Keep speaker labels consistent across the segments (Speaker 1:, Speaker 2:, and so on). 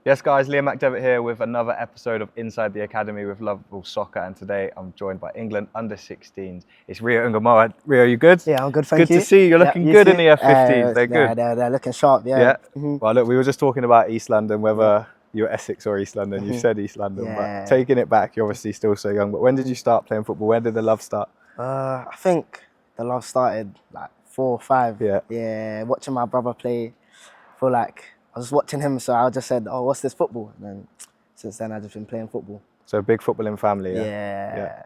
Speaker 1: Yes guys, Liam McDevitt here with another episode of Inside the Academy with Lovell Soccer, and today I'm joined by England under-16s. It's Rio Ngumoha. Rio, you good?
Speaker 2: Yeah, I'm good, thank you.
Speaker 1: Good to see you. You're looking good in the F15s. They're good.
Speaker 2: They're looking sharp, yeah.
Speaker 1: Yeah. Well, look, we were just talking about East London, whether you're Essex or East London. You said East London, but taking it back, you're obviously still so young. But when did you start playing football? Where did the love start?
Speaker 2: I think the love started like 4 or 5. Yeah, watching my brother play. I feel like I was watching him, so I just said, "Oh, what's this football?" And then since then, I've just been playing football.
Speaker 1: So a big footballing family,
Speaker 2: yeah.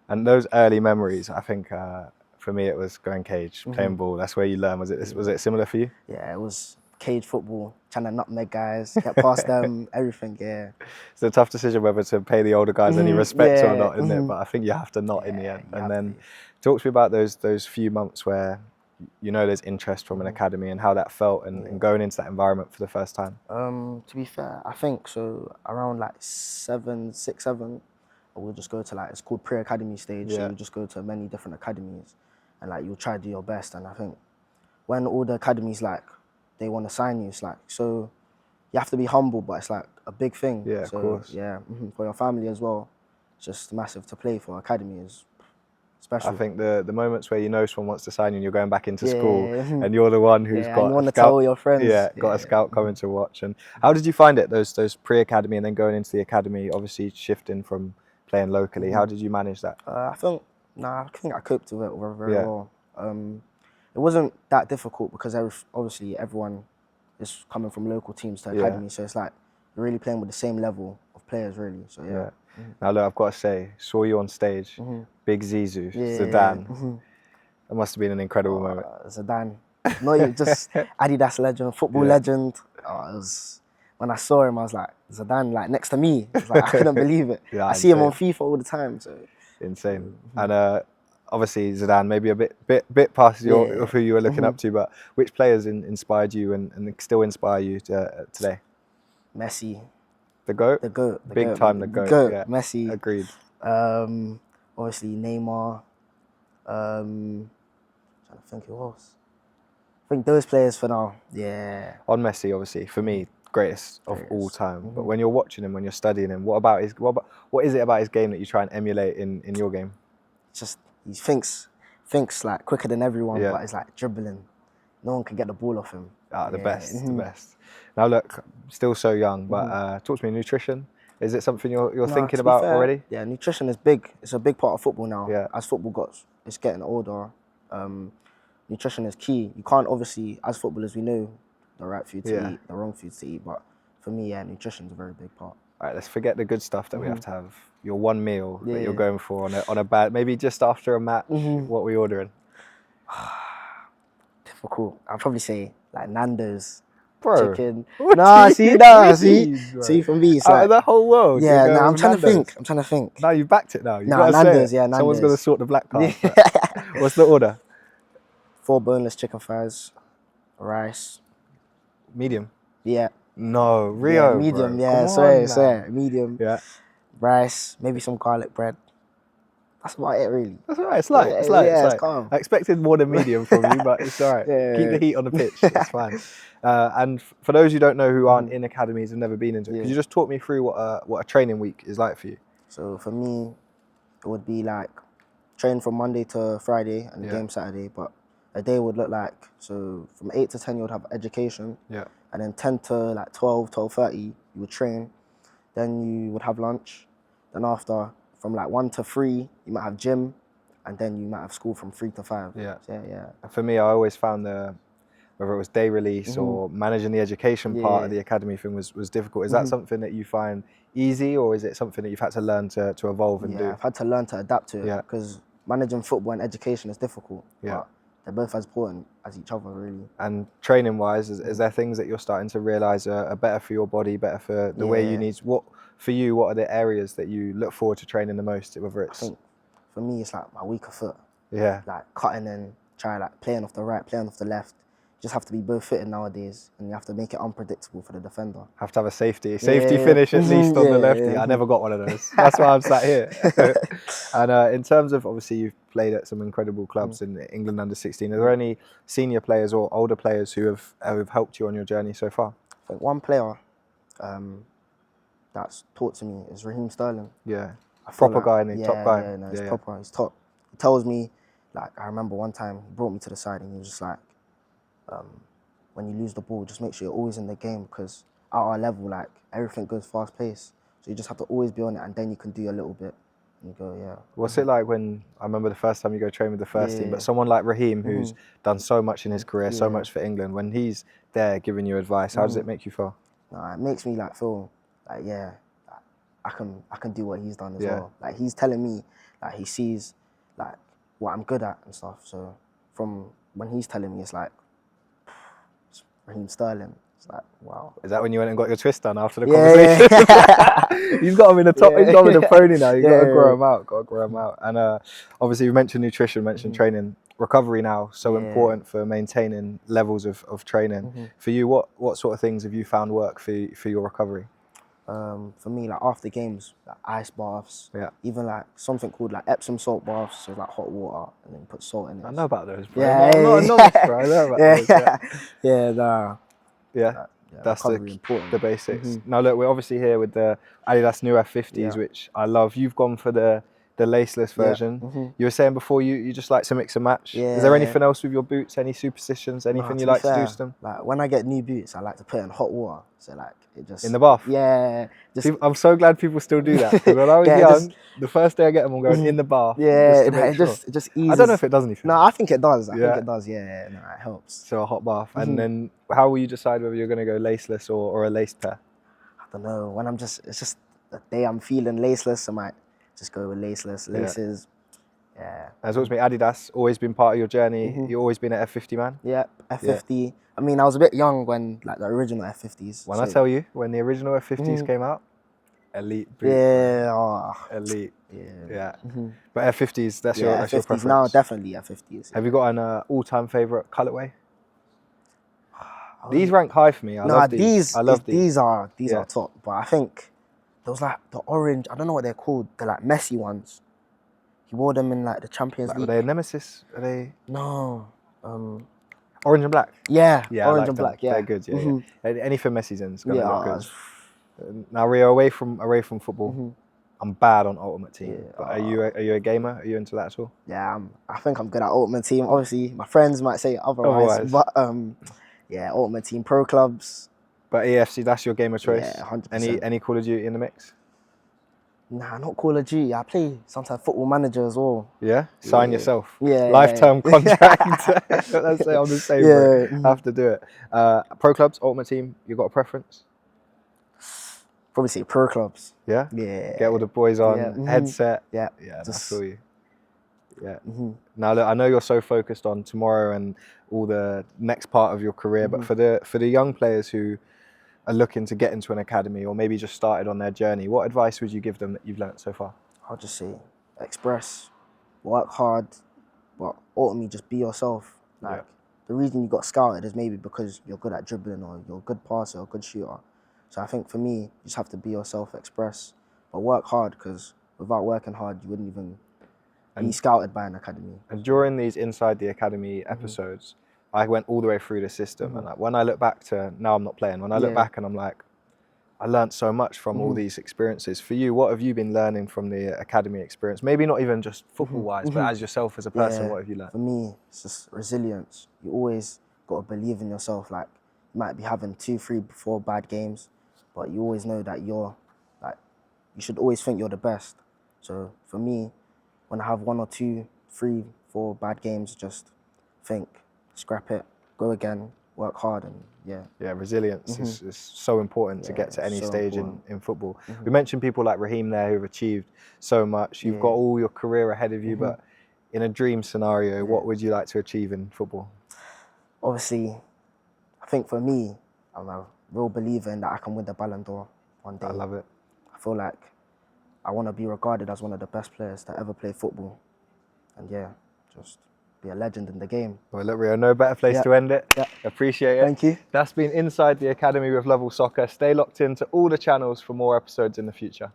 Speaker 1: And those early memories, I think for me it was going cage, playing ball. That's where you learn. Was it similar for you?
Speaker 2: Yeah, it was cage football, trying to nutmeg guys, get past them, everything. Yeah.
Speaker 1: It's a tough decision whether to pay the older guys any respect or not, isn't it? But I think you have to not in the end. And then talk to me about those few months where you know there's interest from an academy and how that felt and going into that environment for the first time.
Speaker 2: To be fair, I think so around like 6, 7, we'll just go to like, it's called pre-academy stage. So you just go to many different academies and like you'll try to do your best. And I think when all the academies like they want to sign you, it's like, so you have to be humble, but it's like a big thing.
Speaker 1: Yeah,
Speaker 2: so,
Speaker 1: of course.
Speaker 2: Yeah, for your family as well. It's just massive to play for academy is special.
Speaker 1: I think the moments where you know someone wants to sign you and you're going back into school and you're the one who's got
Speaker 2: and you want
Speaker 1: a
Speaker 2: to tell all your friends.
Speaker 1: Got a scout coming to watch. And how did you find it, those pre-academy and then going into the academy, obviously shifting from playing locally? How did you manage that?
Speaker 2: I think I coped with it very well. It wasn't that difficult because obviously everyone is coming from local teams to academy, so it's like you're really playing with the same level of players, really. So yeah.
Speaker 1: Now look, I've got to say, saw you on stage, big Zizou, Zidane. That must have been an incredible moment.
Speaker 2: Zidane, not even just Adidas legend, football legend. It was, when I saw him, I was like, Zidane, like next to me. I was like, I couldn't believe it. I see him on FIFA all the time. So
Speaker 1: insane. And obviously Zidane, maybe a bit past of who you were looking up to, but which players inspired you and still inspire you today?
Speaker 2: Messi.
Speaker 1: The GOAT?
Speaker 2: The GOAT.
Speaker 1: Big time, the GOAT.
Speaker 2: Messi.
Speaker 1: Agreed.
Speaker 2: Obviously Neymar. Trying to think who else. I think those players for now. Yeah.
Speaker 1: On Messi, obviously, for me, greatest of all time. But when you're watching him, when you're studying him, what is it about his game that you try and emulate in your game?
Speaker 2: Just he thinks like quicker than everyone, but it's like dribbling. No one can get the ball off him.
Speaker 1: The best, the best. Now look, still so young, but talk to me, nutrition. Is it something you're thinking about already?
Speaker 2: Yeah, nutrition is big. It's a big part of football now.
Speaker 1: Yeah.
Speaker 2: As football it's getting older, nutrition is key. You can't obviously, as footballers, we know the right food to eat, the wrong foods to eat, but for me, nutrition is a very big part.
Speaker 1: All right, let's forget the good stuff that we have to have. Your one meal that you're going for on a bad, maybe just after a match. What were you ordering?
Speaker 2: Difficult. I'd probably say like Nando's.
Speaker 1: Bro,
Speaker 2: chicken. See, for me, it's
Speaker 1: out
Speaker 2: like
Speaker 1: of the whole world.
Speaker 2: Yeah, I'm trying to think.
Speaker 1: Now you've backed it now.
Speaker 2: Nando's, Nando's.
Speaker 1: Someone's going to sort the black card. What's the order?
Speaker 2: 4 boneless chicken fries, rice.
Speaker 1: Medium?
Speaker 2: Yeah.
Speaker 1: No, Rio.
Speaker 2: Yeah, medium,
Speaker 1: bro.
Speaker 2: sorry. Medium.
Speaker 1: Yeah.
Speaker 2: Rice, maybe some garlic bread. That's about it, really.
Speaker 1: That's all right. It's light. It's light.
Speaker 2: It's calm.
Speaker 1: I expected more than medium from you, but it's all right. Keep the heat on the pitch. It's fine. And for those who don't know, who aren't in academies and never been into it, could you just talk me through what a training week is like for you?
Speaker 2: So for me, it would be like train from Monday to Friday and the game Saturday. But a day would look like, so from 8 to 10 you would have education.
Speaker 1: Yeah.
Speaker 2: And then 10 to like 12, 12:30 you would train. Then you would have lunch. Then after, from like 1 to 3, you might have gym, and then you might have school from 3 to 5.
Speaker 1: Yeah.
Speaker 2: So, yeah.
Speaker 1: For me, I always found whether it was day release or managing the education part of the academy thing was difficult. Is that something that you find easy, or is it something that you've had to learn to evolve and do?
Speaker 2: Yeah, I've had to learn to adapt to it because managing football and education is difficult.
Speaker 1: Yeah.
Speaker 2: But they're both as important as each other, really.
Speaker 1: And training-wise, is there things that you're starting to realise are better for your body, better for the way you need? What are the areas that you look forward to training the most? Whether it's,
Speaker 2: I think for me, it's like my weaker foot.
Speaker 1: Yeah.
Speaker 2: Like cutting and playing off the right, playing off the left. You just have to be both footed nowadays, and you have to make it unpredictable for the defender.
Speaker 1: Have to have a safety finish at least on the lefty. I never got one of those. That's why I'm sat here. And in terms of, obviously, you've played at some incredible clubs in England under-16. Are there any senior players or older players who have helped you on your journey so far?
Speaker 2: I think one player that's taught to me is Raheem Sterling.
Speaker 1: Yeah.
Speaker 2: I feel
Speaker 1: Proper guy, and top guy.
Speaker 2: Yeah, no, he's proper. He's top. He tells me, like, I remember one time he brought me to the side and he was just like, when you lose the ball, just make sure you're always in the game, because at our level, like, everything goes fast paced. So you just have to always be on it, and then you can do a little bit. And you go, yeah.
Speaker 1: What's it like when, I remember the first time you go train with the first team, but someone like Raheem, who's done so much in his career, so much for England, when he's there giving you advice, how does it make you feel?
Speaker 2: It makes me like feel like, yeah, I can do what he's done as well. Like, he's telling me, like, he sees like what I'm good at and stuff. So from when he's telling me, it's like, it's Raheem Sterling. It's like, wow.
Speaker 1: Is that when you went and got your twist done after the conversation? He's got him in the top. He's got him in the pony now. You've got to grow him out. Got to grow him out. And obviously, you mentioned nutrition, mentioned training, recovery now so important for maintaining levels of training. For you, what sort of things have you found work for your recovery?
Speaker 2: For me, like, after games, like ice baths, even like something called like Epsom salt baths, so like hot water and then put salt in it.
Speaker 1: I know about those, bro. I'm not a novice, bro. I know about those. That's the basics. Now look, we're obviously here with the Adidas new F50s, which I love. You've gone for the laceless version. You were saying before you just like to mix and match. Is there anything else with your boots? Any superstitions? Anything you like to do to them?
Speaker 2: Like, when I get new boots, I like to put it in hot water. So like, it just
Speaker 1: in the bath. I'm so glad people still do that, because when I was young, the first day I get them, I'm going in the bath.
Speaker 2: It just eases.
Speaker 1: I don't know if it does anything.
Speaker 2: No, I think it does. I think it does. Yeah, no, it helps.
Speaker 1: So a hot bath, and then how will you decide whether you're going to go laceless or a laced pair?
Speaker 2: I don't know. When it's just the day I'm feeling laceless, I might just go with laceless. Laces.
Speaker 1: As always, Adidas always been part of your journey. You've always been an F50 man.
Speaker 2: F50. I mean, I was a bit young when like the original F50s.
Speaker 1: When I tell you, when the original F50s came out, elite boot. Elite. But F50s, that's your preference.
Speaker 2: Now, definitely F50s.
Speaker 1: Have you got an all-time favorite colorway? These rank high for me. I love these.
Speaker 2: These are top. But I think those, like, the orange, I don't know what they're called. They're like messy ones. He wore them in like the Champions League.
Speaker 1: Are they a nemesis? Are they?
Speaker 2: No.
Speaker 1: Orange and black.
Speaker 2: Orange and black.
Speaker 1: They're good. Anything Messi's in, it's gonna look good. Now, Rio, away from football, I'm bad on Ultimate Team. But are you a gamer? Are you into that at all?
Speaker 2: Yeah, I think I'm good at Ultimate Team. Obviously, my friends might say otherwise. But Ultimate Team, Pro Clubs.
Speaker 1: But EFC, that's your game of choice.
Speaker 2: Yeah, 100%.
Speaker 1: Any Call of Duty in the mix?
Speaker 2: Nah, not Call of Duty. I play sometimes Football Manager as well.
Speaker 1: Yeah? Sign yourself.
Speaker 2: Lifetime
Speaker 1: contract. Let's say I'm the same, bro. Have to do it. Pro Clubs, Ultimate Team, you got a preference?
Speaker 2: Probably say Pro Clubs.
Speaker 1: Yeah? Get all the boys on, headset. I feel you. Now look, I know you're so focused on tomorrow and all the next part of your career, but for the young players who are looking to get into an academy or maybe just started on their journey, what advice would you give them that you've learnt so far?
Speaker 2: I'll just say, express, work hard, but ultimately just be yourself. Like, the reason you got scouted is maybe because you're good at dribbling or you're a good passer or a good shooter. So I think for me, you just have to be yourself, express, but work hard, because without working hard, you wouldn't even be scouted by an academy.
Speaker 1: And during these Inside the Academy episodes, I went all the way through the system, and like, when I look back to now, I'm not playing. When I look back and I'm like, I learned so much from all these experiences. For you, what have you been learning from the academy experience? Maybe not even just football-wise, but as yourself as a person, what have you learned?
Speaker 2: For me, it's just resilience. You always got to believe in yourself. Like, you might be having 2, 3, 4 bad games, but you always know that you should always think you're the best. So for me, when I have 1 or 2, 3, 4 bad games, just think, scrap it, go again, work hard, and
Speaker 1: resilience is so important to get to any stage in football. We mentioned people like Raheem there who've achieved so much. You've got all your career ahead of you, but in a dream scenario, what would you like to achieve in football?
Speaker 2: Obviously, I think for me, I'm a real believer in that I can win the Ballon d'Or one day.
Speaker 1: I love it.
Speaker 2: I feel like I want to be regarded as one of the best players to ever play football. And just be a legend in the game.
Speaker 1: Well, look, Rio, no better place to end it. Appreciate it.
Speaker 2: Thank you.
Speaker 1: That's been Inside the Academy with Lovell Soccer. Stay locked in to all the channels for more episodes in the future.